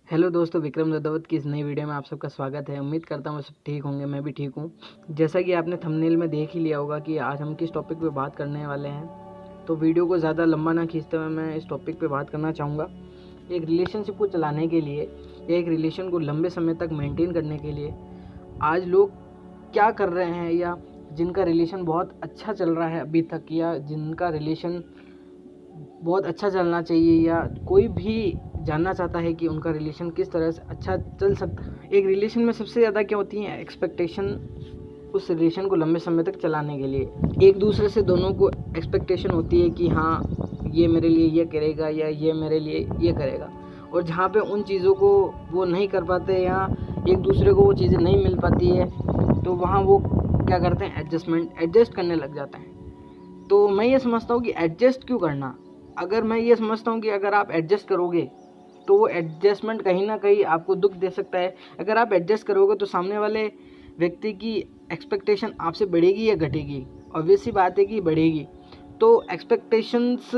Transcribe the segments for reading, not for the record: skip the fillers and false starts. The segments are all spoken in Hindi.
हेलो दोस्तों, विक्रम दत्तावत की इस नई वीडियो में आप सबका स्वागत है। उम्मीद करता हूँ सब ठीक होंगे, मैं भी ठीक हूँ। जैसा कि आपने थंबनेल में देख ही लिया होगा कि आज हम किस टॉपिक पे बात करने वाले हैं, तो वीडियो को ज़्यादा लंबा ना खींचते हुए मैं इस टॉपिक पे बात करना चाहूँगा। एक रिलेशनशिप को चलाने के लिए या एक रिलेशन को लंबे समय तक मेंटेन करने के लिए आज लोग क्या कर रहे हैं, या जिनका रिलेशन बहुत अच्छा चल रहा है अभी तक, या जिनका रिलेशन बहुत अच्छा चलना चाहिए, या कोई भी जानना चाहता है कि उनका रिलेशन किस तरह से अच्छा चल सकता है। एक रिलेशन में सबसे ज़्यादा क्या होती है, एक्सपेक्टेशन। उस रिलेशन को लंबे समय तक चलाने के लिए एक दूसरे से दोनों को एक्सपेक्टेशन होती है कि हाँ, ये मेरे लिए ये करेगा या ये मेरे लिए ये करेगा। और जहाँ पे उन चीज़ों को वो नहीं कर पाते या एक दूसरे को वो चीज़ें नहीं मिल पाती है, तो वहाँ वो क्या करते हैं, एडजस्ट करने लग जाते हैं। तो मैं ये समझता हूँ कि एडजस्ट क्यों करना। अगर मैं ये समझता हूँ कि अगर आप एडजस्ट करोगे तो वो एडजस्टमेंट कहीं ना कहीं आपको दुख दे सकता है। अगर आप एडजस्ट करोगे तो सामने वाले व्यक्ति की एक्सपेक्टेशन आपसे बढ़ेगी या घटेगी? ऑब्वियस सी बात है कि बढ़ेगी। तो एक्सपेक्टेशंस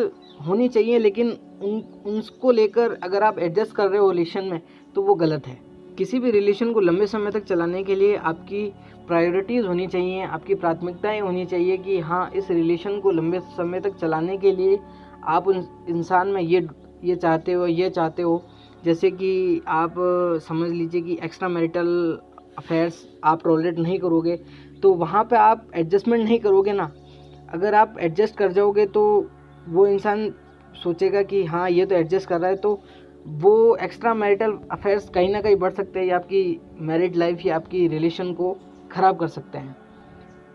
होनी चाहिए, लेकिन उनको लेकर अगर आप एडजस्ट कर रहे हो रिलेशन में तो वो गलत है। किसी भी रिलेशन को लंबे समय तक चलाने के लिए आपकी प्रायोरिटीज़ होनी चाहिए, आपकी प्राथमिकताएं होनी चाहिए कि हाँ, इस रिलेशन को लंबे समय तक चलाने के लिए आप उन इंसान में ये चाहते हो। जैसे कि आप समझ लीजिए कि एक्स्ट्रा मैरिटल अफेयर्स आप टॉलरेट नहीं करोगे, तो वहाँ पे आप एडजस्टमेंट नहीं करोगे ना। अगर आप एडजस्ट कर जाओगे तो वो इंसान सोचेगा कि हाँ, ये तो एडजस्ट कर रहा है, तो वो एक्स्ट्रा मैरिटल अफेयर्स कहीं ना कहीं बढ़ सकते हैं या आपकी मैरिड लाइफ या आपकी रिलेशन को ख़राब कर सकते हैं।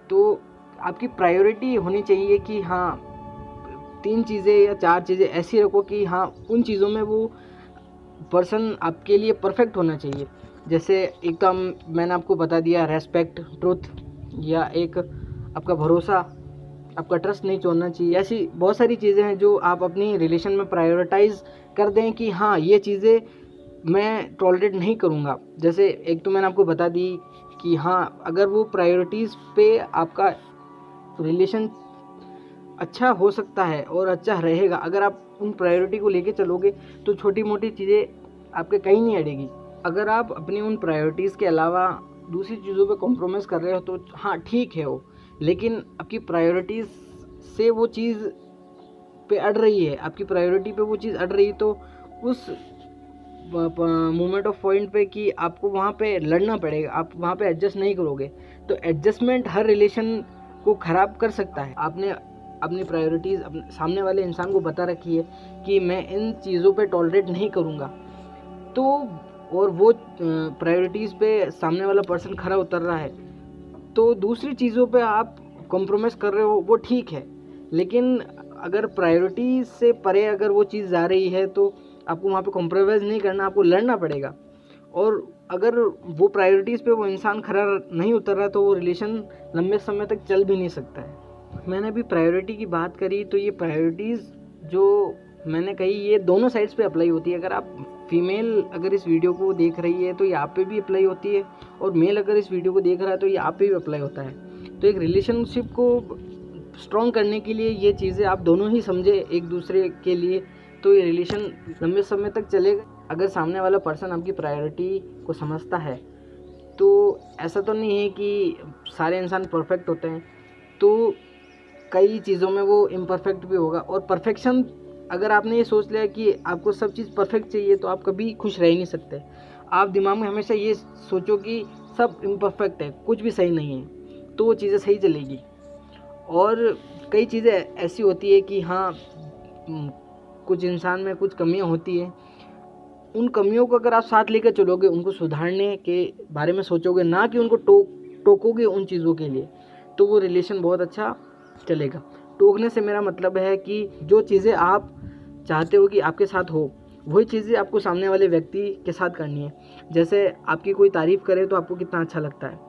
तो आपकी प्रायोरिटी होनी चाहिए कि हाँ, 3 चीज़ें या 4 चीज़ें ऐसी रखो कि हाँ, उन चीज़ों में वो पर्सन आपके लिए परफेक्ट होना चाहिए। जैसे एक तो मैंने आपको बता दिया, रेस्पेक्ट, ट्रुथ, या एक आपका भरोसा, आपका ट्रस्ट नहीं तोड़ना चाहिए। ऐसी बहुत सारी चीज़ें हैं जो आप अपनी रिलेशन में प्रायोरिटाइज़ कर दें कि हाँ, ये चीज़ें मैं टॉलरेट नहीं करूँगा। जैसे एक तो मैंने आपको बता दी कि हाँ, अगर वो प्रायोरिटीज़ पे आपका रिलेशन अच्छा हो सकता है और अच्छा रहेगा, अगर आप उन प्रायोरिटी को लेके चलोगे तो छोटी मोटी चीज़ें आपके कहीं नहीं अड़ेगी। अगर आप अपनी उन प्रायोरिटीज़ के अलावा दूसरी चीज़ों पे कॉम्प्रोमाइज़ कर रहे हो तो हाँ, ठीक है वो, लेकिन आपकी प्रायोरिटीज़ से वो चीज़ पे अड़ रही है, आपकी प्रायोरिटी पे वो चीज़ अड़ रही है, तो उस मोमेंट ऑफ पॉइंट पे कि आपको वहाँ पे लड़ना पड़ेगा, आप वहाँ पे एडजस्ट नहीं करोगे। तो एडजस्टमेंट हर रिलेशन को ख़राब कर सकता है। आपने अपनी प्रायोरिटीज़ अपने सामने वाले इंसान को बता रखी है कि मैं इन चीज़ों पे टॉलरेट नहीं करूँगा, तो और वो प्रायोरिटीज़ पे सामने वाला पर्सन खरा उतर रहा है, तो दूसरी चीज़ों पे आप कॉम्प्रोमाइज़ कर रहे हो, वो ठीक है। लेकिन अगर प्रायोरिटी से परे अगर वो चीज़ जा रही है तो आपको वहाँ पे कॉम्प्रोमाइज़ नहीं करना, आपको लड़ना पड़ेगा। और अगर वो प्रायोरिटीज़ पे वो इंसान खरा नहीं उतर रहा तो वो रिलेशन लंबे समय तक चल भी नहीं सकता है। मैंने अभी प्रायोरिटी की बात करी, तो ये प्रायोरिटीज़ जो मैंने कही ये दोनों साइड्स पे अप्लाई होती है। अगर आप फीमेल अगर इस वीडियो को देख रही है तो ये आप पे भी अप्लाई होती है, और मेल अगर इस वीडियो को देख रहा है तो ये आप पे भी अप्लाई होता है। तो एक रिलेशनशिप को स्ट्रॉन्ग करने के लिए ये चीज़ें आप दोनों ही समझे एक दूसरे के लिए, तो ये रिलेशन लंबे समय तक चलेगा। अगर सामने वाला पर्सन आपकी प्रायोरिटी को समझता है, तो ऐसा तो नहीं है कि सारे इंसान परफेक्ट होते हैं, तो कई चीज़ों में वो इम्परफेक्ट भी होगा। और परफेक्शन, अगर आपने ये सोच लिया कि आपको सब चीज़ परफेक्ट चाहिए तो आप कभी खुश रह ही नहीं सकते। आप दिमाग में हमेशा ये सोचो कि सब इम्परफेक्ट है, कुछ भी सही नहीं है, तो वो चीज़ें सही चलेगी। और कई चीज़ें ऐसी होती है कि हाँ, कुछ इंसान में कुछ कमियां होती है, उन कमियों को अगर आप साथ लेकर चलोगे, उनको सुधारने के बारे में सोचोगे, ना कि उनको टोकोगे उन चीज़ों के लिए, तो वो रिलेशन बहुत अच्छा चलेगा। टोकने से मेरा मतलब है कि जो चीज़ें आप चाहते हो कि आपके साथ हो, वही चीज़ें आपको सामने वाले व्यक्ति के साथ करनी है। जैसे आपकी कोई तारीफ़ करे तो आपको कितना अच्छा लगता है,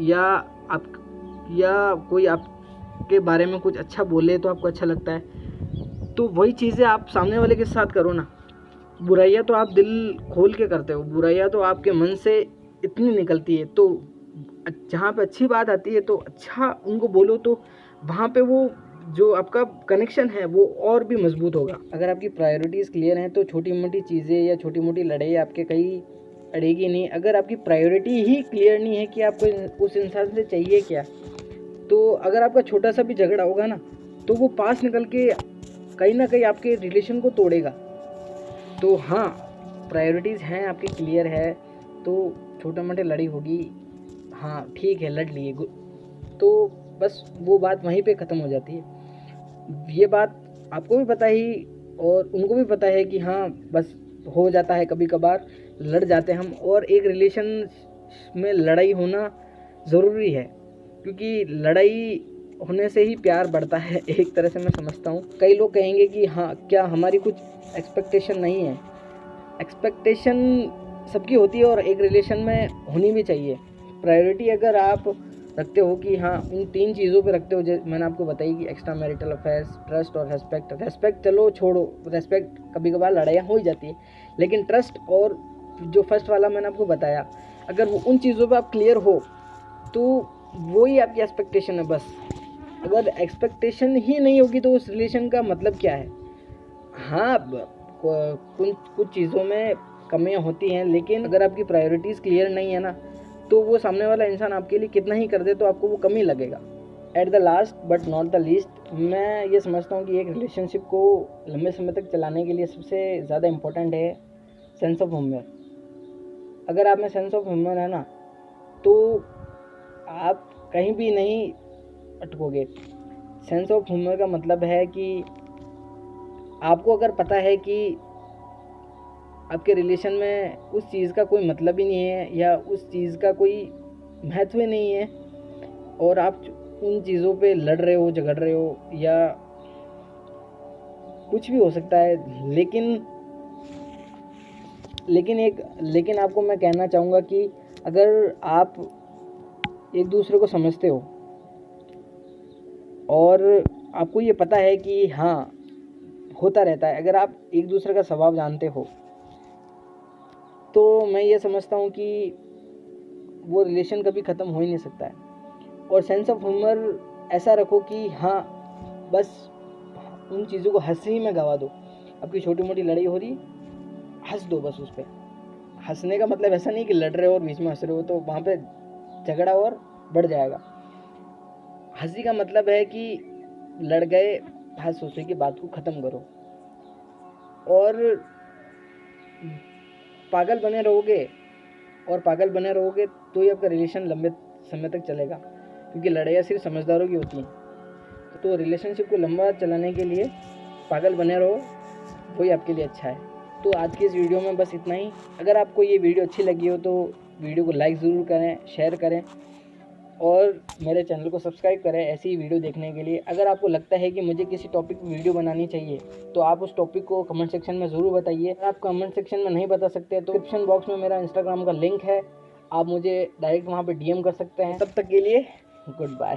या कोई आपके बारे में कुछ अच्छा बोले तो आपको अच्छा लगता है, तो वही चीज़ें आप सामने वाले के साथ करो ना। बुराइयाँ तो आप दिल खोल के करते हो, बुराइयाँ तो आपके मन से इतनी निकलती है, तो जहाँ पे अच्छी बात आती है तो अच्छा उनको बोलो, तो वहाँ पे वो जो आपका कनेक्शन है वो और भी मजबूत होगा। अगर आपकी प्रायोरिटीज़ क्लियर हैं तो छोटी मोटी चीज़ें या छोटी मोटी लड़ाई आपके कहीं अड़ेगी नहीं। अगर आपकी प्रायोरिटी ही क्लियर नहीं है कि आपको उस इंसान से चाहिए क्या, तो अगर आपका छोटा सा भी झगड़ा होगा ना, तो वो पास निकल के कहीं ना कहीं आपके रिलेशन को तोड़ेगा। तो हाँ, प्रायोरिटीज़ हैं आपकी क्लियर है तो छोटा मोटी लड़ाई होगी, हाँ ठीक है, लड़ लिए, तो बस वो बात वहीं पे ख़त्म हो जाती है। ये बात आपको भी पता ही और उनको भी पता है कि हाँ बस हो जाता है, कभी कभार लड़ जाते हैं हम। और एक रिलेशन में लड़ाई होना ज़रूरी है, क्योंकि लड़ाई होने से ही प्यार बढ़ता है, एक तरह से मैं समझता हूँ। कई लोग कहेंगे कि हाँ क्या हमारी कुछ एक्सपेक्टेशन नहीं है। एक्सपेक्टेशन सबकी होती है और एक रिलेशन में होनी भी चाहिए। प्रायोरिटी अगर आप रखते हो कि हाँ उन 3 चीज़ों पे रखते हो, जैसे मैंने आपको बताई कि एक्स्ट्रा मैरिटल अफेयर्स, ट्रस्ट और रेस्पेक्ट। रेस्पेक्ट चलो छोड़ो, रेस्पेक्ट कभी कभार लड़ाइयाँ हो ही जाती है, लेकिन ट्रस्ट और जो फर्स्ट वाला मैंने आपको बताया, अगर वो उन चीज़ों पे आप क्लियर हो तो वो ही आपकी एक्सपेक्टेशन है बस। अगर एक्सपेक्टेशन ही नहीं होगी तो उस रिलेशन का मतलब क्या है। हाँ कुछ चीज़ों में कमियां होती हैं, लेकिन अगर आपकी प्रायोरिटीज़ क्लियर नहीं है ना, तो वो सामने वाला इंसान आपके लिए कितना ही कर दे तो आपको वो कम ही लगेगा। At the last but not the least, मैं ये समझता हूँ कि एक रिलेशनशिप को लंबे समय तक चलाने के लिए सबसे ज़्यादा इम्पोर्टेंट है सेंस ऑफ ह्यूमर। अगर आप में सेंस ऑफ ह्यूमर है ना, तो आप कहीं भी नहीं अटकोगे। सेंस ऑफ ह्यूमर का मतलब है कि आपको अगर पता है कि आपके रिलेशन में उस चीज़ का कोई मतलब ही नहीं है या उस चीज़ का कोई महत्व ही नहीं है, और आप उन चीज़ों पे लड़ रहे हो, झगड़ रहे हो, या कुछ भी हो सकता है, लेकिन आपको मैं कहना चाहूँगा कि अगर आप एक दूसरे को समझते हो और आपको ये पता है कि हाँ होता रहता है, अगर आप एक दूसरे का स्वभाव जानते हो, तो मैं ये समझता हूँ कि वो रिलेशन कभी ख़त्म हो ही नहीं सकता है। और सेंस ऑफ ह्यूमर ऐसा रखो कि हाँ बस उन चीज़ों को हंसी में गवा दो। आपकी छोटी मोटी लड़ाई हो रही, हंस दो बस उस पर। हंसने का मतलब ऐसा नहीं कि लड़ रहे हो और बीच में हंस रहे हो, तो वहाँ पे झगड़ा और बढ़ जाएगा। हंसी का मतलब है कि लड़ गए, हंस उसी की बात को ख़त्म करो। और पागल बने रहोगे तो ही आपका रिलेशन लंबे समय तक चलेगा, क्योंकि लड़ाइयाँ सिर्फ समझदारों की होती हैं। तो रिलेशनशिप को लंबा चलाने के लिए पागल बने रहो, वही आपके लिए अच्छा है। तो आज की इस वीडियो में बस इतना ही। अगर आपको ये वीडियो अच्छी लगी हो तो वीडियो को लाइक ज़रूर करें, शेयर करें और मेरे चैनल को सब्सक्राइब करें ऐसी ही वीडियो देखने के लिए। अगर आपको लगता है कि मुझे किसी टॉपिक पर वीडियो बनानी चाहिए तो आप उस टॉपिक को कमेंट सेक्शन में ज़रूर बताइए। अगर आप कमेंट सेक्शन में नहीं बता सकते तो डिस्क्रिप्शन बॉक्स में मेरा इंस्टाग्राम का लिंक है, आप मुझे डायरेक्ट वहाँ पे DM कर सकते हैं। तब तक के लिए गुड बाय।